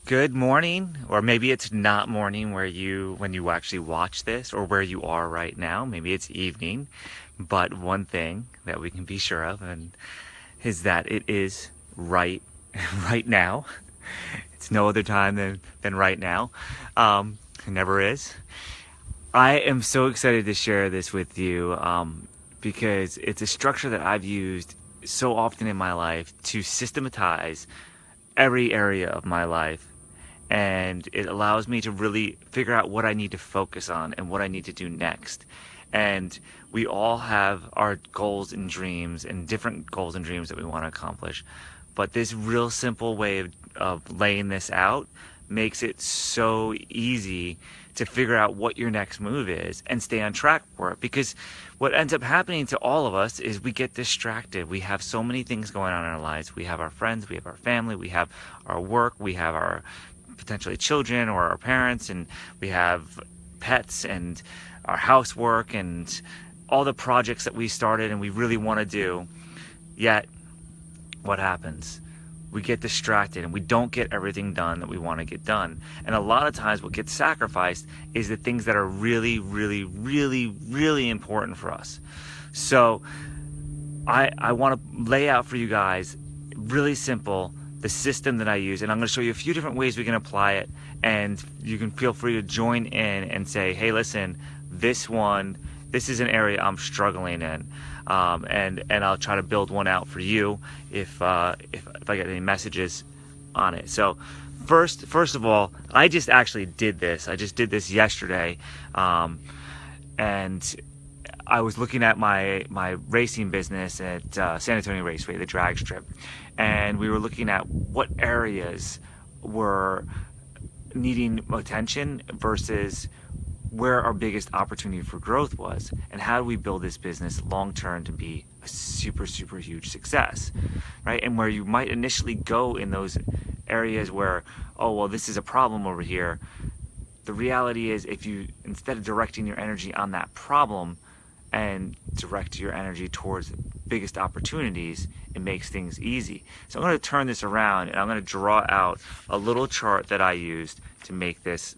Good morning, or maybe it's not morning when you actually watch this, or where you are right now. Maybe it's evening. But one thing that we can be sure of and is that it is right right now. It's no other time than right now. It never is. I am so excited to share this with you because it's a structure that I've used so often in my life to systematize every area of my life, and it allows me to really figure out what I need to focus on and what I need to do next. And we all have our goals and dreams and different goals and dreams that we want to accomplish, but this real simple way of laying this out makes it so easy to figure out what your next move is and stay on track for it. Because what ends up happening to all of us is we get distracted. We have so many things going on in our lives. We have our friends, we have our family, we have our work, we have our potentially children or our parents, and we have pets and our housework and all the projects that we started and we really want to do. Yet what happens? We get distracted and we don't get everything done that we want to get done. And a lot of times what gets sacrificed is the things that are really, really, really, really important for us. So I want to lay out for you guys, really simple, the system that I use, and I'm going to show you a few different ways we can apply it, and you can feel free to join in and say, hey, listen, this is an area I'm struggling in, and I'll try to build one out for you if I get any messages on it. So first of all, I just actually did this. I just did this yesterday, and I was looking at my racing business at San Antonio Raceway, the drag strip, and we were looking at what areas were needing attention versus where our biggest opportunity for growth was, and how do we build this business long term to be a super, super huge success, right? And where you might initially go in those areas where, oh, well, this is a problem over here. The reality is, if you, instead of directing your energy on that problem and direct your energy towards the biggest opportunities, it makes things easy. So I'm going to turn this around and I'm going to draw out a little chart that I used to make this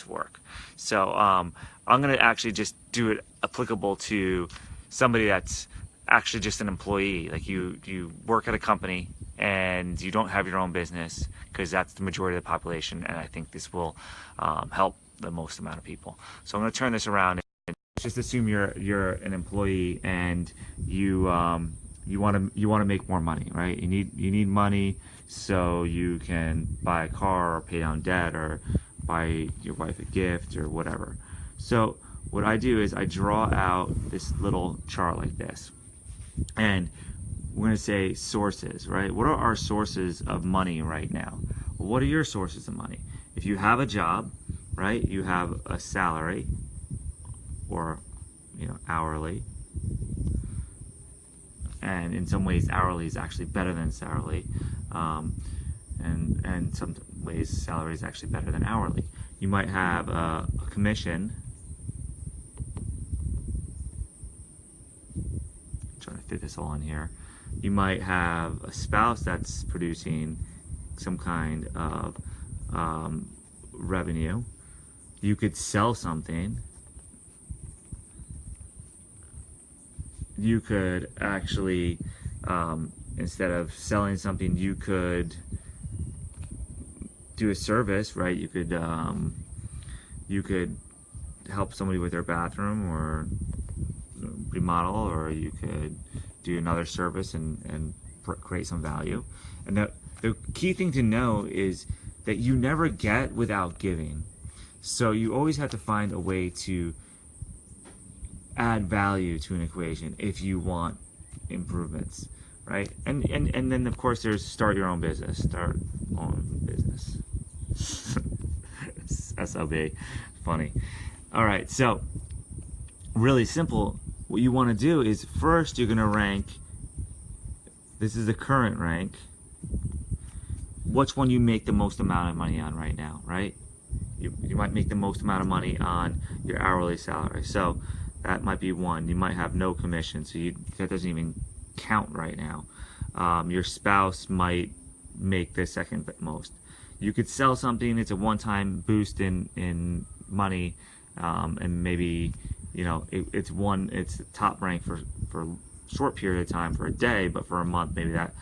work. So I'm going to actually just do it applicable to somebody that's actually just an employee. Like you work at a company and you don't have your own business, because that's the majority of the population, and I think this will help the most amount of people. So I'm going to turn this around. Just assume you're an employee and you want to make more money, right? You need money so you can buy a car or pay down debt or buy your wife a gift or whatever. So what I do is I draw out this little chart like this, and we're going to say sources, right? What are our sources of money right now? Well, what are your sources of money? If you have a job, right, you have a salary, or hourly, and in some ways hourly is actually better than salary, and some ways salary is actually better than hourly. You might have a commission. I'm trying to fit this all in here. You might have a spouse that's producing some kind of revenue. You could sell something. You could actually, instead of selling something, you could do a service, right? You could help somebody with their bathroom or remodel, or you could do another service and create some value. And the key thing to know is that you never get without giving. So you always have to find a way to add value to an equation if you want improvements, right? And then of course there's start your own business. Start own business. SOB. Funny. All right, so really simple. What you want to do is first you're going to rank. This is the current rank. Which one you make the most amount of money on right now, right? You might make the most amount of money on your hourly salary. So that might be one. You might have no commission, so that doesn't even count right now. Your spouse might make the second most. You could sell something, it's a one-time boost in money, and maybe, it's top rank for a short period of time, for a day, but for a month, maybe that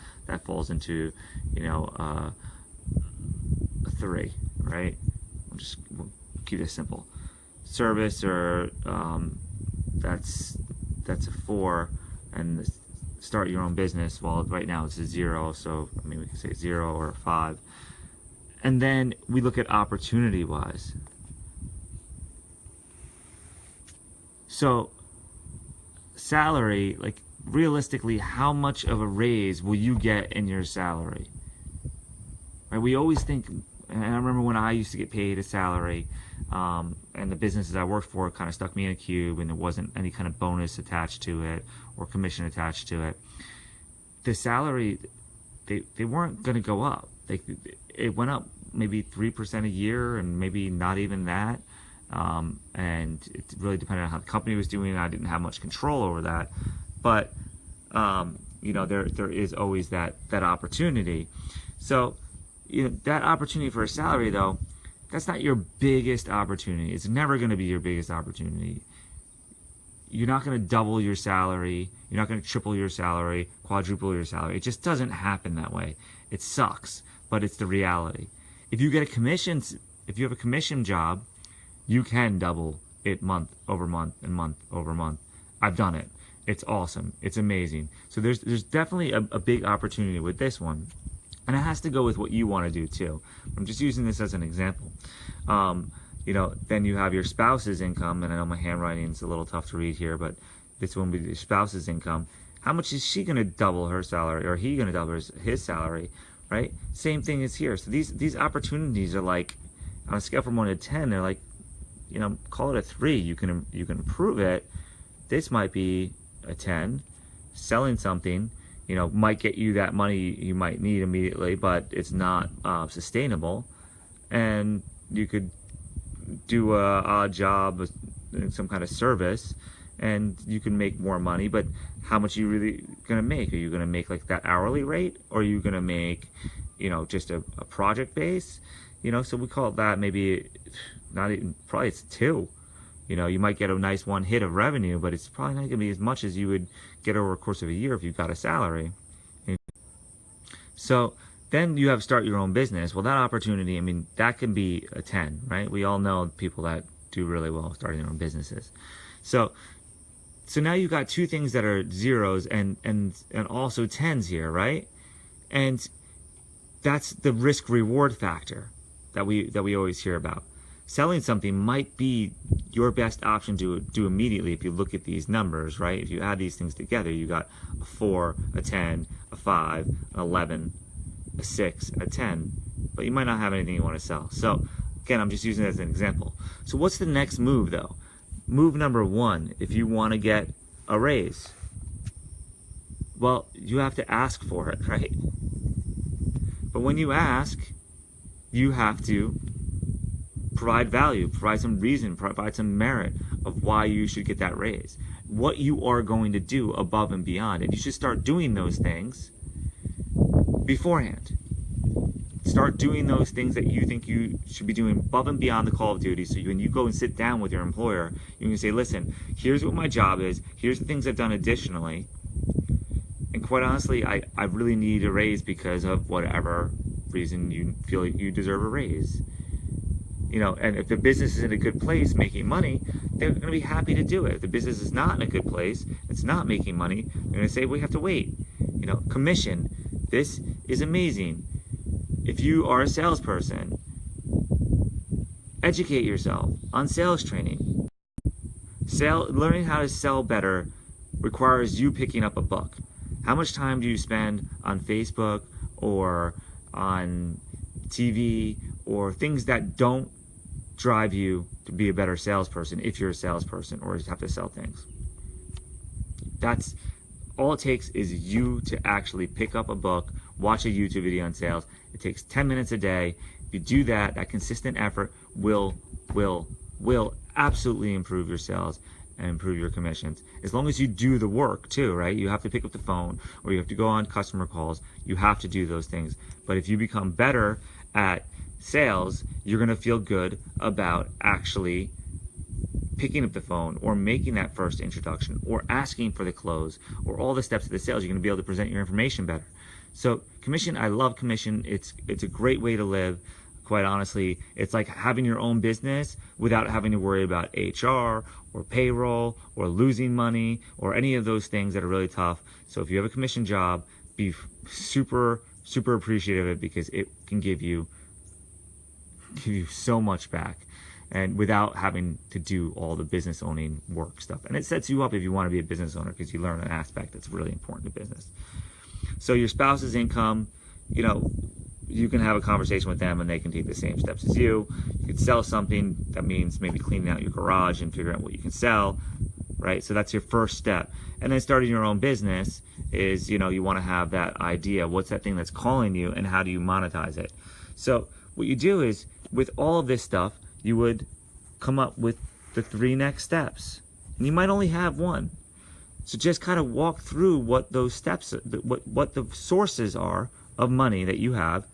falls into, a 3, right? We'll keep this simple. Service, or that's a 4, and start your own business, well, right now it's a 0, so I mean we can say 0 or a 5. And then we look at opportunity wise. So salary, like realistically, how much of a raise will you get in your salary? Right? We always think, and I remember when I used to get paid a salary, and the businesses I worked for kind of stuck me in a cube, and there wasn't any kind of bonus attached to it or commission attached to it. The salary, they weren't going to go up. It went up maybe 3% a year, and maybe not even that. And it really depended on how the company was doing. I didn't have much control over that, but there is always that opportunity. So that opportunity for a salary, though, that's not your biggest opportunity. It's never going to be your biggest opportunity. You're not going to double your salary. You're not going to triple your salary, quadruple your salary. It just doesn't happen that way. It sucks, but it's the reality. If you have a commission job, you can double it month over month and month over month. I've done it. It's awesome. It's amazing. So there's definitely a big opportunity with this one. And it has to go with what you want to do too. I'm just using this as an example. Then you have your spouse's income, and I know my handwriting is a little tough to read here, but this one would be your spouse's income. How much is she going to double her salary, or he going to double his salary, right? Same thing is here. So these opportunities are like, on a scale from 1 to 10, they're like, call it a 3. You can improve it. This might be a 10. Selling something, might get you that money you might need immediately, but it's not sustainable. And you could do a odd job in some kind of service, and you can make more money, but how much are you really going to make? Are you going to make like that hourly rate, or are you going to make, just a project base? So we call that maybe not even, probably it's 2. You might get a nice one hit of revenue, but it's probably not going to be as much as you would get over the course of a year if you got a salary. So then you have start your own business. Well, that opportunity, I mean, that can be a 10, right? We all know people that do really well starting their own businesses. So now you've got 2 things that are 0s and also 10s here, right? And that's the risk reward factor that we always hear about. Selling something might be your best option to do immediately if you look at these numbers, right? If you add these things together, you got a 4, a 10, a 5, an 11, a 6, a 10, but you might not have anything you want to sell. So again, I'm just using it as an example. So what's the next move though? Move number 1, if you want to get a raise, well, you have to ask for it, right? But when you ask, you have to provide value, provide some reason, provide some merit of why you should get that raise, what you are going to do above and beyond. And you should start doing those things beforehand. Start doing those things that you think you should be doing above and beyond the call of duty. So when you go and sit down with your employer, you can say, listen, here's what my job is, here's the things I've done additionally, and quite honestly, I really need a raise because of whatever reason you feel like you deserve a raise. And if the business is in a good place making money, they're going to be happy to do it. If the business is not in a good place, it's not making money, they're going to say, we have to wait. Commission, this is amazing. If you are a salesperson, educate yourself on sales training. Learning how to sell better requires you picking up a book. How much time do you spend on Facebook or on TV or things that don't drive you to be a better salesperson if you're a salesperson or you have to sell things? That's all it takes, is you to actually pick up a book, watch a YouTube video on sales. It takes 10 minutes a day. If you do that, that consistent effort will absolutely improve your sales and improve your commissions. As long as you do the work too, right? You have to pick up the phone, or you have to go on customer calls. You have to do those things. But if you become better at sales, you're going to feel good about actually picking up the phone, or making that first introduction, or asking for the close, or all the steps of the sales. You're going to be able to present your information better. So commission, I love commission. It's a great way to live. Quite honestly, it's like having your own business without having to worry about HR or payroll or losing money or any of those things that are really tough. So if you have a commission job, be super appreciative of it, because it can give you so much back, and without having to do all the business owning work stuff. And it sets you up if you want to be a business owner, because you learn an aspect that's really important to business. So your spouse's income, you can have a conversation with them and they can take the same steps as you. You could sell something. That means maybe cleaning out your garage and figuring out what you can sell, right? So that's your first step. And then starting your own business is, you want to have that idea. What's that thing that's calling you, and how do you monetize it? So what you do is, with all of this stuff, you would come up with the 3 next steps. And you might only have one. So just kind of walk through what those steps, what the sources are of money that you have,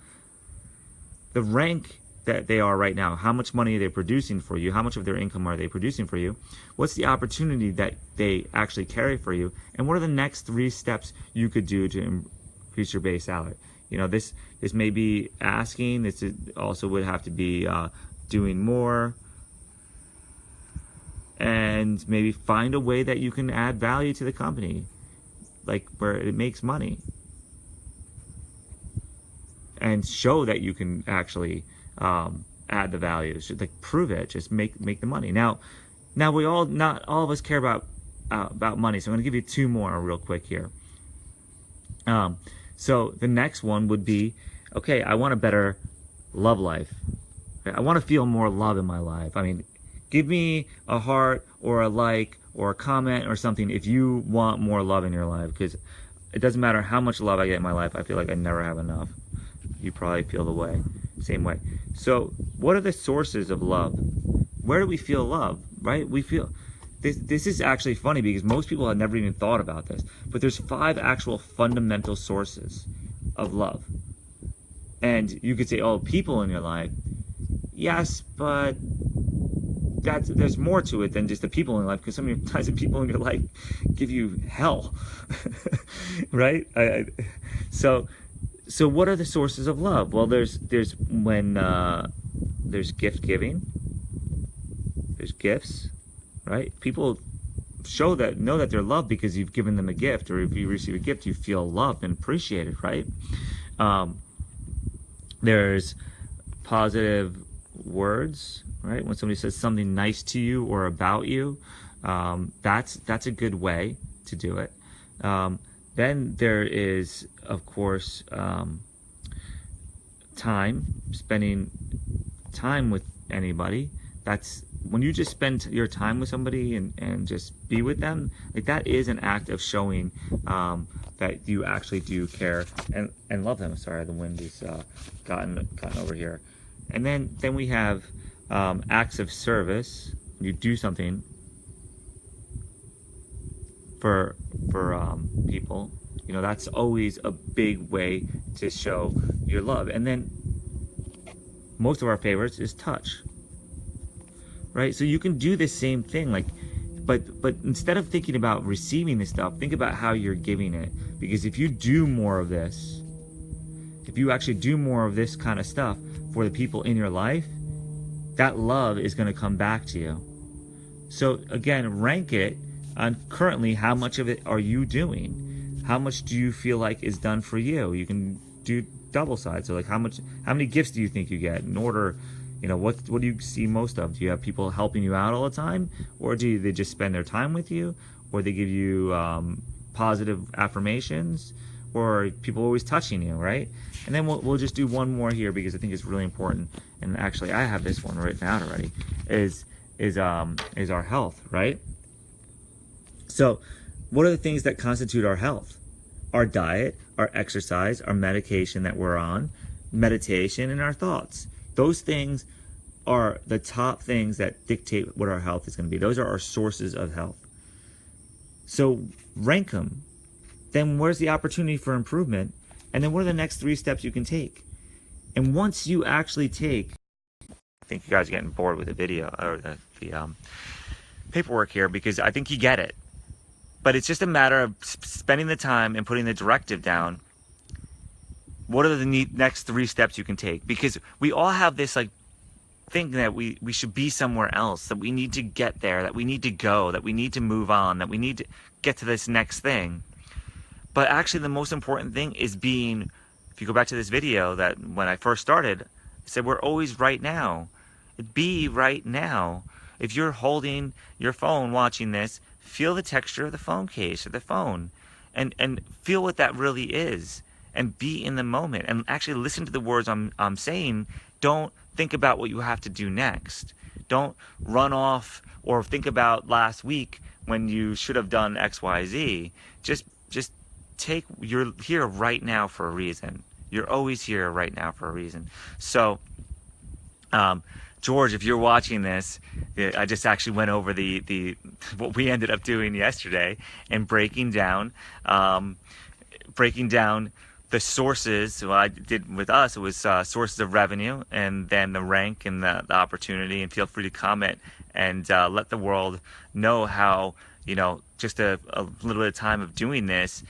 the rank that they are right now, how much money are they producing for you, how much of their income are they producing for you, what's the opportunity that they actually carry for you, and what are the next 3 steps you could do to increase your base salary. This may be asking, this also would have to be doing more, and maybe find a way that you can add value to the company, like where it makes money, and show that you can actually add the value. Just like prove it. Just make the money. Now not all of us care about money. So I'm going to give you 2 more real quick here. So the next one would be, okay, I want a better love life. I want to feel more love in my life. I mean, give me a heart or a like or a comment or something if you want more love in your life, because it doesn't matter how much love I get in my life. I feel like I never have enough. You probably feel the same way. So what are the sources of love? Where do we feel love, right? We feel, this is actually funny, because most people have never even thought about this, but there's 5 actual fundamental sources of love. And you could say, oh, people in your life. Yes, but there's more to it than just the people in your life, because sometimes the people in your life give you hell, right? So what are the sources of love? Well, there's gift giving, there's gifts, right? People know that they're loved because you've given them a gift, or if you receive a gift, you feel loved and appreciated, right? There's positive words, right? When somebody says something nice to you or about you, that's a good way to do it. Then there is, of course, spending time with anybody. That's when you just spend your time with somebody and just be with them, like that is an act of showing that you actually do care and love them. Sorry, the wind has gotten over here. And then we have acts of service. You do something for people. That's always a big way to show your love. And then most of our favorites is touch, right? So you can do the same thing, but instead of thinking about receiving this stuff, think about how you're giving it. Because if you do more of this, if you actually do more of this kind of stuff for the people in your life, that love is going to come back to you. So again, rank it on currently, how much of it are you doing? How much do you feel like is done for you? You can do double sides. So like how many gifts do you think you get in order? What do you see most of? Do you have people helping you out all the time? Or do they just spend their time with you? Or they give you positive affirmations? Or people always touching you, right? And then we'll just do one more here, because I think it's really important. And actually, I have this one written out already. Is our health, right? So what are the things that constitute our health? Our diet, our exercise, our medication that we're on, meditation, and our thoughts. Those things are the top things that dictate what our health is going to be. Those are our sources of health. So rank them. Then where's the opportunity for improvement? And then what are the next 3 steps you can take? And once you actually take, I think you guys are getting bored with the video or the paperwork here, because I think you get it. But it's just a matter of spending the time and putting the directive down. What are the next 3 steps you can take? Because we all have this like thing that we should be somewhere else, that we need to get there, that we need to go, that we need to move on, that we need to get to this next thing. But actually the most important thing is being, if you go back to this video that when I first started, I said we're always right now. Be right now. If you're holding your phone watching this, feel the texture of the phone case or the phone and feel what that really is, and be in the moment and actually listen to the words I'm saying. Don't think about what you have to do next. Don't run off or think about last week when you should have done XYZ. Just you're here right now for a reason. You're always here right now for a reason. So, George, if you're watching this, I just actually went over the what we ended up doing yesterday and breaking down the sources. What I did with us, it was sources of revenue, and then the rank and the opportunity. And feel free to comment and let the world know how, just a little bit of time of doing this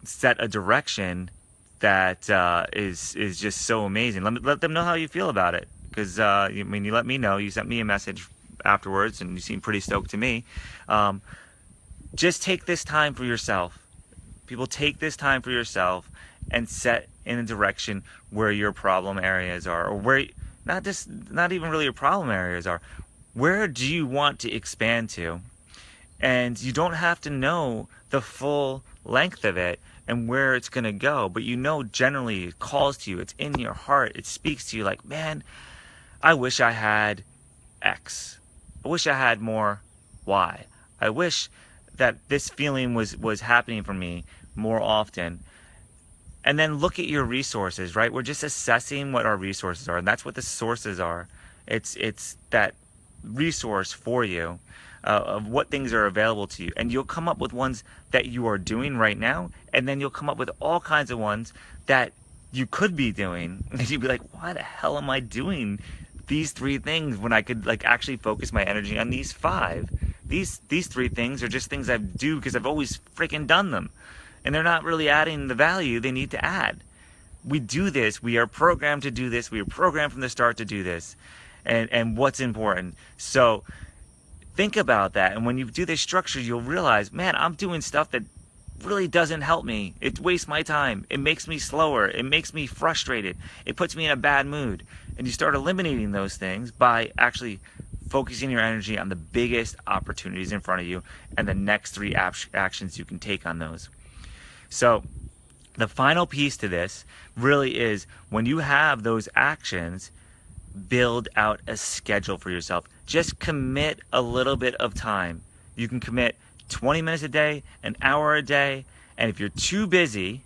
set a direction that is just so amazing. Let them know how you feel about it. Because, you let me know. You sent me a message afterwards, and you seem pretty stoked to me. Just take this time for yourself. People, take this time for yourself and set in a direction where your problem areas are, or where, not even really your problem areas are. Where do you want to expand to? And you don't have to know the full length of it and where it's going to go, but generally it calls to you. It's in your heart. It speaks to you like, man, I wish I had X. I wish I had more Y. I wish that this feeling was happening for me more often. And then look at your resources, right? We're just assessing what our resources are, and that's what the sources are. It's that resource for you of what things are available to you. And you'll come up with ones that you are doing right now, and then you'll come up with all kinds of ones that you could be doing. And you'd be like, why the hell am I doing these 3 things when I could actually focus my energy on these 5? These 3 things are just things I do because I've always freaking done them, and they're not really adding the value they need to add. We do this. We are programmed to do this. We are programmed from the start to do this, and what's important. So think about that, and when you do this structure, you'll realize, man, I'm doing stuff that really doesn't help me. It wastes my time. It makes me slower. It makes me frustrated. It puts me in a bad mood. And you start eliminating those things by actually focusing your energy on the biggest opportunities in front of you and the next 3 actions you can take on those. So the final piece to this really is, when you have those actions, build out a schedule for yourself. Just commit a little bit of time. You can commit 20 minutes a day, an hour a day, and if you're too busy,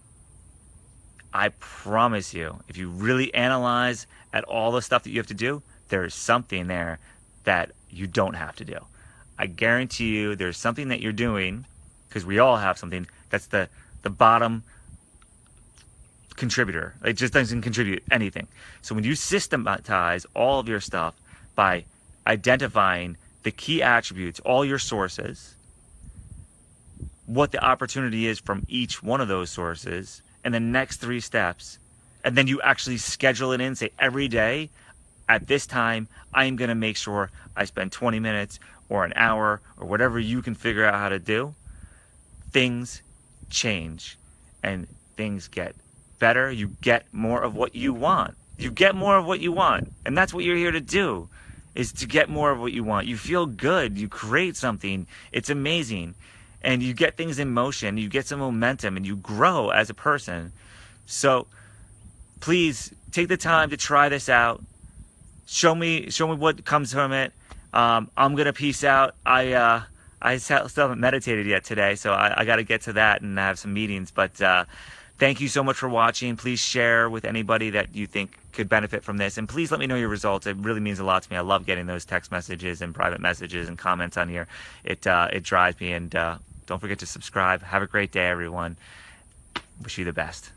I promise you, if you really analyze at all the stuff that you have to do, there's something there that you don't have to do. I guarantee you there's something that you're doing, because we all have something, that's the bottom contributor. It just doesn't contribute anything. So when you systematize all of your stuff by identifying the key attributes, all your sources, what the opportunity is from each one of those sources, and the next 3 steps, and then you actually schedule it in, say every day at this time, I am going to make sure I spend 20 minutes or an hour or whatever you can figure out how to do. Things change and things get better. You get more of what you want. You get more of what you want. And that's what you're here to do, is to get more of what you want. You feel good. You create something. It's amazing. And you get things in motion. You get some momentum and you grow as a person. So please take the time to try this out. Show me what comes from it. I'm gonna peace out. I still haven't meditated yet today, so I got to get to that and have some meetings. But thank you so much for watching. Please share with anybody that you think could benefit from this. And please let me know your results. It really means a lot to me. I love getting those text messages and private messages and comments on here. It drives me. And don't forget to subscribe. Have a great day, everyone. Wish you the best.